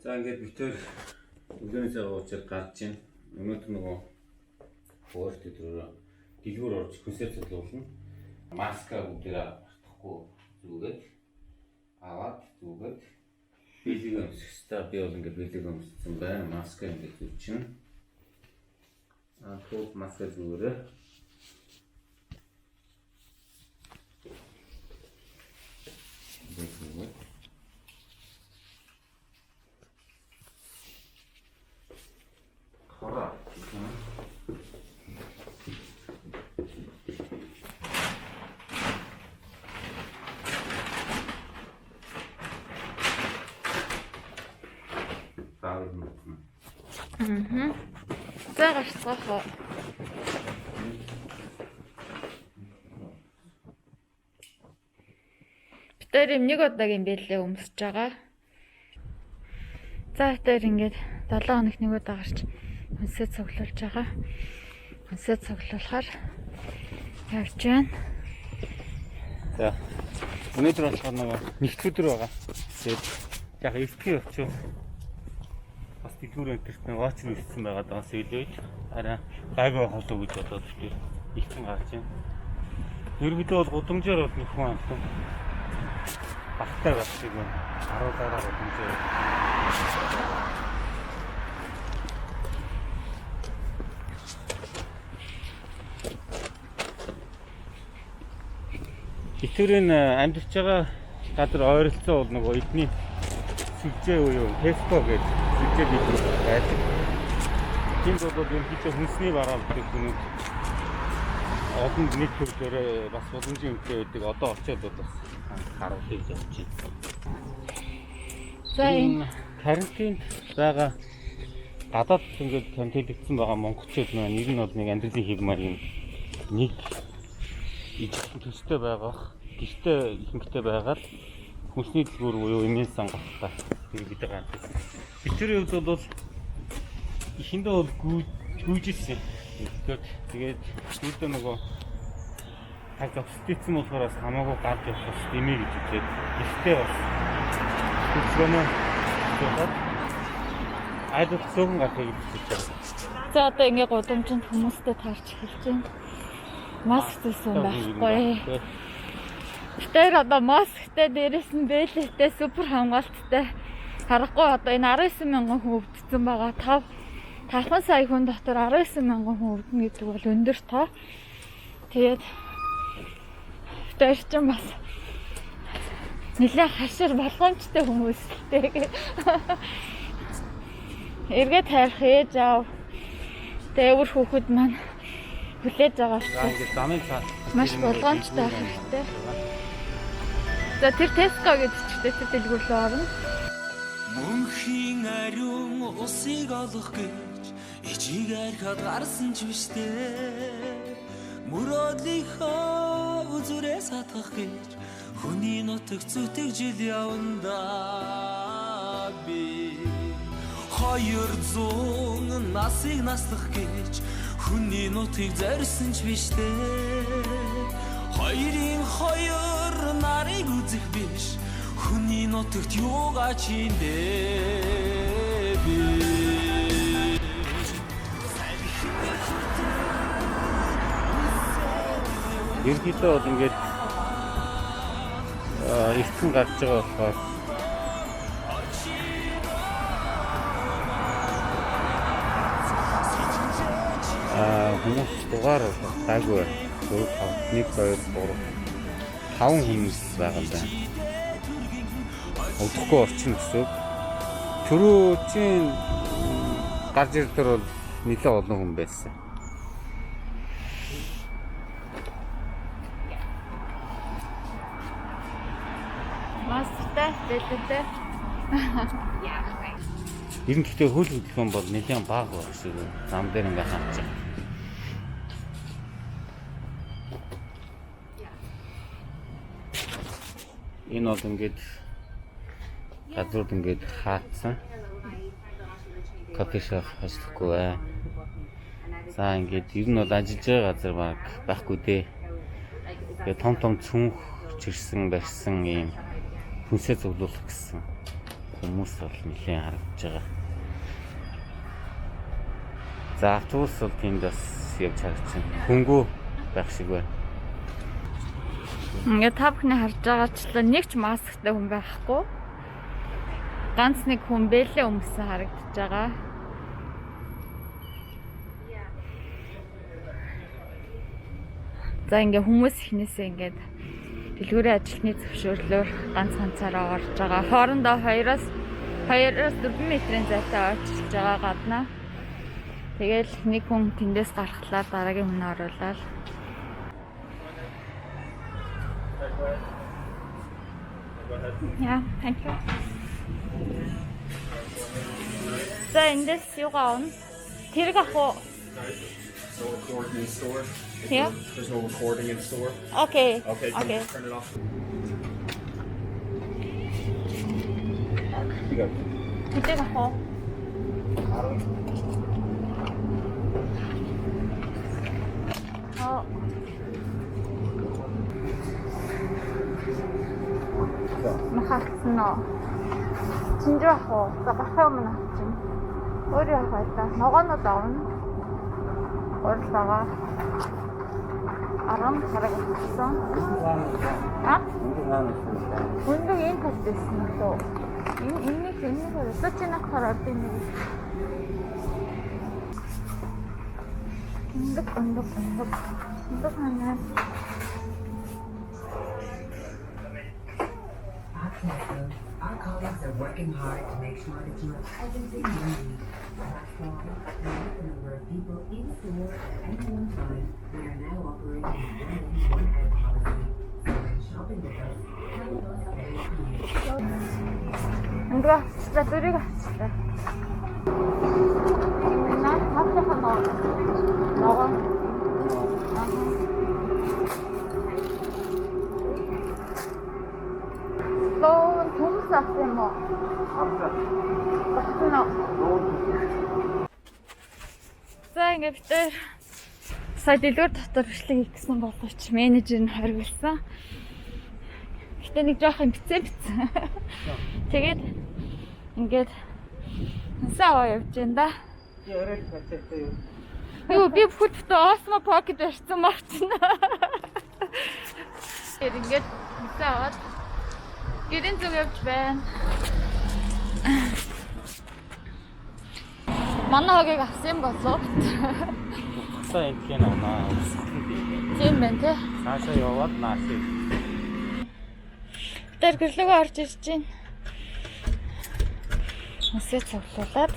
За ингээд битээр өглөөний цагаа уучаад гарч байна. Өнөөдөр нөгөө өөрт өдрөөр дэлгүүр орж хүнсээ цуглуулна. Маска бүгдээрээ автахгүй зүгээд аваад зүгээд бэлэг өмсөх хэрэгтэй. Би бол ингээд бэлэг өмссөн байна. Маска ингээд зүвчнэ. Хөөг маска зүгээрээ. Хора. За гарцгаах. Битээр нэг удаагийн бэлээ өмсөж байгаа. За битээр ингээд 7 хоног нэг удаа гарч хүнсээ цуглуулж байгаа. Хүнсээ цуглуулахаар явж байна. За өнөөдөр болохоор нөгөө нэгд өдөр байгаа. Тэгээд яг эвтгий очив. Бас дэлгүүр энтерт нэг ооч нь ирсэн байгаа даа сэлээд арай гайгүй холоо гэж бодоод тийм ихсэн гарч байна. Ерөнхийдөө бол гудамжаар бол нэг хүн амтан багтай багтыг нь 10 дараа гудамжаар Итэрийн амьдарч байгаа газар ойролцоо бол нөгөө эдний сүлжээ уу Tesco гэж сүлжээ бизнес байдаг. Тэнд бол ерөнхийдөө хүнсний бараа гэдэг хүмүүс олон нэг төрлөөр бас боломжийн үнэтэй байдаг. Одоо очиод бол бас харуулъя гэж бодож байна. За энэ карантинд байгаа гадаад ингээд карантиндэгдсэн байгаа монголчууд нэр нь бол нэг амьдралын хэв маягийн нэг ижилхэн төстэй байгаа. Гэртээ ихэнхдээ байгаад хүнсний дэлгүүр буюу эмийн сан гахтаа тэр бид байгаа. Бидний хувьд бол ихэндээ бол гүйжсэн. Тэгээд үүдээ нөгөө хаг зовсдсон болохоор бас хамаагүй гарч явах бас дэмий гэж үзээд гэртээ бас хөдөлгөөнөө хийгээд айдас цөөхөн гарахыг хүсэж байна. за одоо ингээд гудамжинд хүмүүстэй таарч эхэлж байна. Маск зүйсэн байхгүй. Тэр одоо масктай дээрээс нь бэлээтэй супер хамгаалттай харахгүй одоо энэ 19,000 хүн өвдсөн байгаа. 5 сая хүн дотор 19,000 хүн өвдөн гэдэг бол өндөр тоо. Тэгээд тэр чинь бас нэлээд хашир болгоомжтой хүмүүстэй. Эргээд хайрах ээж аав дэвэр хүүхэд маань хүлээж байгаа шүү. За ингээд замын цаа маш болгоомжтой хэрэгтэй. За тэр Tesco гэдэг чигтэй дэлгүүр рүү орно. Мөнхийн ариун усыг олох гэж ичиг архад гарсан ч биштэй. Мөрөөдлийнхөө үзүрээ сатгах гэж хүний нутаг зүтгэж явандаа би 200 насыг наслах гэж хүний нутгийг зорьсон ч биштэй. Хоёрын хоёр нарыг үзэх биш хүний нутагт юугаа чиндээ би. ерөнхийдөө бол ингээд ихсэн гарч байгаа болохоор хүмүүс дугаар таагүй 1 2 3 5 хүмүүс байгаа юм байна. Удахгүй орчин гэсэн. Төрөөчийн гарч ирдэр бол нэлээд олон хүн байсан. Масктай бэлээтэй. Ер нь гэхдээ хөл хөдөлгөөн бол нэлээд бага байх шиг зам дээр ингээ хаач. Энэ бол ингээд газрууд ингээд хаацсан. Кофе шоп хасхгүй бай. За ингээд ер нь бол ажиллаж байгаа газар байхгүй дээ. Тэгээ том цүнх чирсэн барьсан ийм хүнсээ цуглуулах гэсэн Хүмүүс бол нэлээд харагдаж байгаа. За автобус бол тэнд бас явж харагдаж байна. Хөнгөө байх шиг байна. Ингээд та бүхний харж байгаачлаа нэг ч масктай хүн байхгүй. Ганц нэг хүн бэлээ өмсөн харагдаж байгаа. За ингээ хүмүүс ихнээсээ ингээд дэлгүүрийн ажилтны зөвшөөрлөөр ганц ганцаараа орж байгаа. Хоорондоо 2-4 метрийн зайтай ойрчилж байгаа гаднаа. Тэгэл нэг хүн тэндээс гарахлаар дараагийн хүн оруулаад. Yeah, thank you. За эндээс юугаа авна? Тэрэг ах уу? No recording in store. Yeah. There's no recording in store. Okay. Okay. Okay. Turn it off. Тэрэг ах уу? Махалцсан уу? Чинжээ ах уу? За гахаа өмнө авчин. Өөрөө ах байлаа. Ногоонод авна. Уралдаага. Арам харагдсан. Хүндэг энэ талд байсан уу? Энийг өсөж хараад байна. Хүндэг ханаа. Our colleagues are working hard to make sure that you have everything you need. Platform, the number of people in store at any one time. We are now operating a one-out policy. So when shopping with us, tell us how you feel. Enggak, sudah turun kah? Sudah. Nah, apa yang mau? Mau? 너 동수 왔어 뭐? 없어. За ингээд бид сая дэлгүүр дотор бичлэг хийсэн боловч менежер нь хоригдсан. Гэтэ нэг жоох юм бицэн. Тэгээд ингээд саа явж байна да. Ярил хацаатай юу? Юу би бүхэлд Osmo Pocket барьсан марчна. Тэгээд ингээд саад гэрэн зүг явж байна. Манай хогийг авсан болов. Хасаа энтхийн амаа. Тийм байна те. Цаашаа яваад наашиг. Тэр гэрлөгөө орж ирж байна. Насаа цавлуулаад.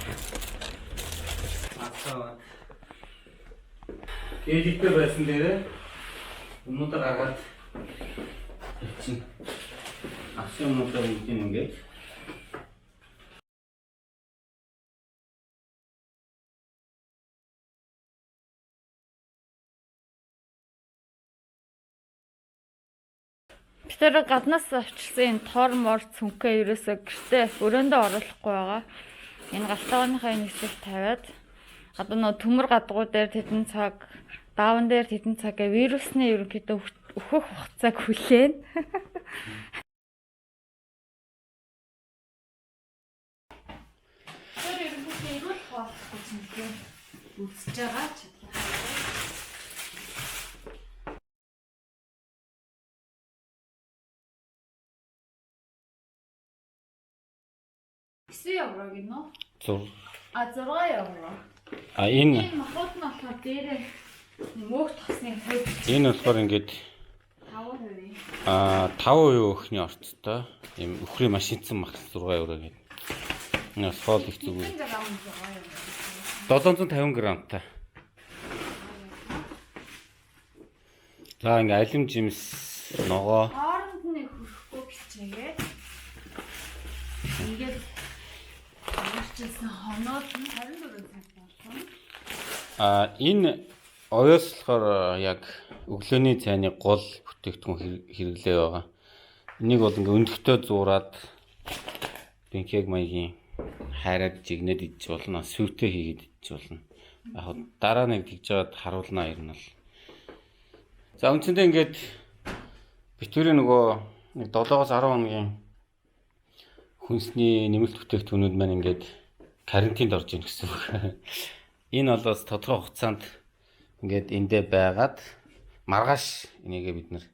Асаа. Ээлжтэй байсан дээрээ өмнөд гаргаад чинь авсан юмудаа бүгдийг ингээд тэр гаднаас авчилсан энэ тор мор цүнхээ ерөөсөө гэртээ өрөөндөө оруулахгүй байгаа. Энэ галтгооныхаа нэгсэл тавиад одоо нөө төмөр гадгуу дээр тэдэн цаг, даавн дээр тэдэн цаг вирусны ерөнхийдөө өөхөх хугацааг хүлээн. Тэр ерөнхийдөө ирүүл хоолох гэж нэг үзэж байгаа ч евро гинөө. 6 евро. Энэ махбод нь болохоор дээрээ мөөх тосны хувь. Энэ болохоор ингээд 5% өөхний орцтой. Ийм өхрийн машинцсан мах 6 евро гэдэг. Энэ фол их зүгээр. 750 грамтай. За ингээд алим жимс ногоо. Хооронд нь хөрөхгүй бичээгээ. Ингээд хоноод нь 24 цаг болсон. Энэ оёс болохоор яг өглөөний цайны гол бүтээгдэхүүн хэрэглээ байгаа. Энийг бол ингээ өндөртөө зуураад бинкэг маягийн хайраад жигнээд идэж болно. Сүвтэй хийгээд идэж болно. Яг дараа нэг тэгж жаад харуулнаа ер нь бол. За үндсэндээ ингээд битүүрийн нөгөө нэг 7-10 хоногийн Хүнсний нэмэлт бүтээгдэхүүнүүд маань ингээд карантинд орж ийн гэсэн үг. Энэ бол бас тодорхой хугацаанд ингээд эндээ байгаад маргааш энийгээ бид нэр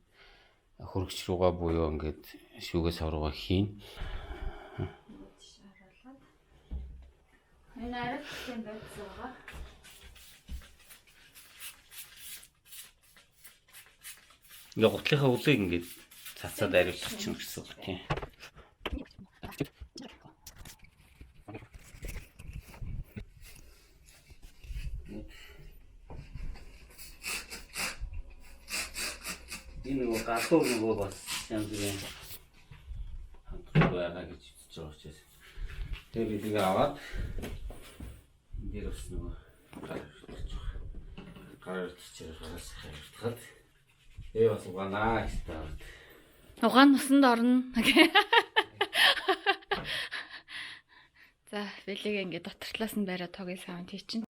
хөргөч рүүгээ буюу ингээд шүүгээс авруугаа хийн. Энэ арилсан байцаагаа. Ингээ гутлынхаа үлийг ингээд цацаад ариулчих чинь гэсэн үг тийм. Энэ нөгөө гадуур нөгөө бас янз бүрийн хамтран байгаа гэж үзэж байгаа учраас. Тэгээ бид ингээ аваад энэ дээр бас нөгөө гар ирчих واخ. Гар ирчих гараас хайртахад ээ бас угаанаа гэсэн. Угаан усанд орно. За, бэлэг ингээд дотортлоос нь бариад тогийн саунд хийчин.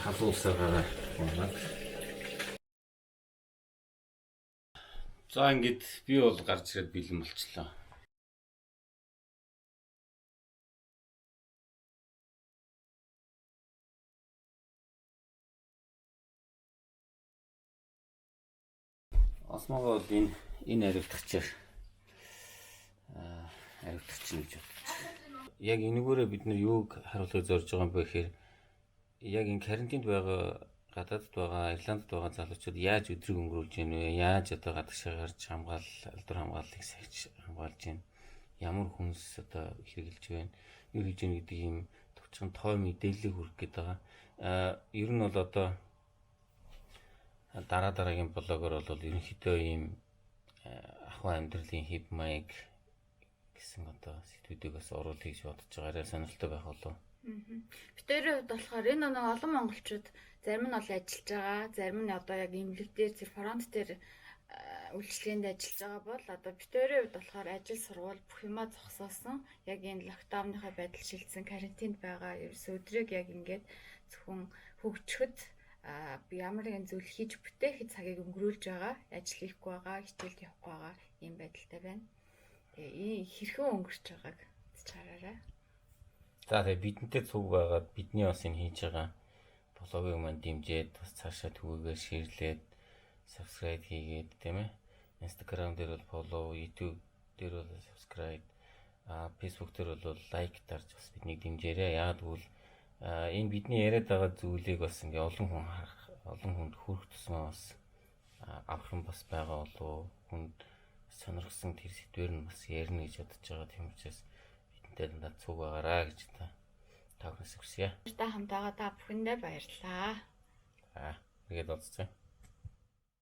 Халуусараа болоод. За ингээд би бол гарч ирээд бэлэн болчихлоо. Осмогоо энэ ариутгач гэж бодчих. Яг энэгээрээ бид нар юуг харуулж зорж байгаа юм бэ гэхээр яг энэ карантинд байгаа гадаадд байгаа Ирландд байгаа залуучууд яаж өдрийг өнгөрүүлж байна вэ? Яаж одоо гадагшаа гарч алдар хамгааллыг сахиж хамгаалж байна? Ямар хүнс одоо хэрэгжилж байна? Юу хийж байна гэдэг ийм товчхон тоо мэдээллийг хүргэх гээд байгаа. Ер нь бол одоо дараагийн блогоор бол ерөнхийдөө ийм ахуй амьдралын хэв маяг гэсэн одоо сэдвүүдийг бас оруулах гэж бодож байгаараа сонирхолтой байх болов. Битэрийн хувьд болохоор энэ нэг олон монголчууд зарим нь бол ажиллаж байгаа, зарим нь одоо яг эмнэлэг дээр зэрэг фронт дээр үйлчлэгэнд ажиллаж байгаа бол одоо битэрийн хувьд болохоор ажил сургууль бүх юмаа зогсоосон. Яг энэ локдауныхаа байдал шилжсэн карантинд байгаа ерөөс өдрийг яг ингээд зөвхөн хөгжөхөд ямар нэгэн зүйл хийж бүтээхэд цагийг өнгөрүүлж байгаа, ажил хийхгүй байгаа, хичээлд явахгүй байгаа ийм байдалтай байна. Тэгээ хэрхэн өнгөрч байгааг чараарай. За тэгээ бидэнтэй цуг байгаад бидний бас энэ хийж байгаа блогийг маань дэмжиж бас цаашаа түгээгээр шеэрлээд subscribe хийгээд тийм ээ. Instagram дээр бол follow, YouTube дээр бол subscribe, Facebook дээр бол like дарж бас биднийг дэмжээрэй. Яагаад гэвэл энэ бидний яриад байгаа зүйлийг бас ингээ олон хүнд хүрэх тусмаа бас авах юм бас байгаа болов хүнд сонирхсан тэр сэдвэр нь бас ярина гэж бодож байгаа. Тийм учраас бидэнтэй дандаа цуг байгаараа гэж та бүхнээс хүсье. Та хамтаага та бүхэндээ баярлалаа. Тэгээд болцгоо.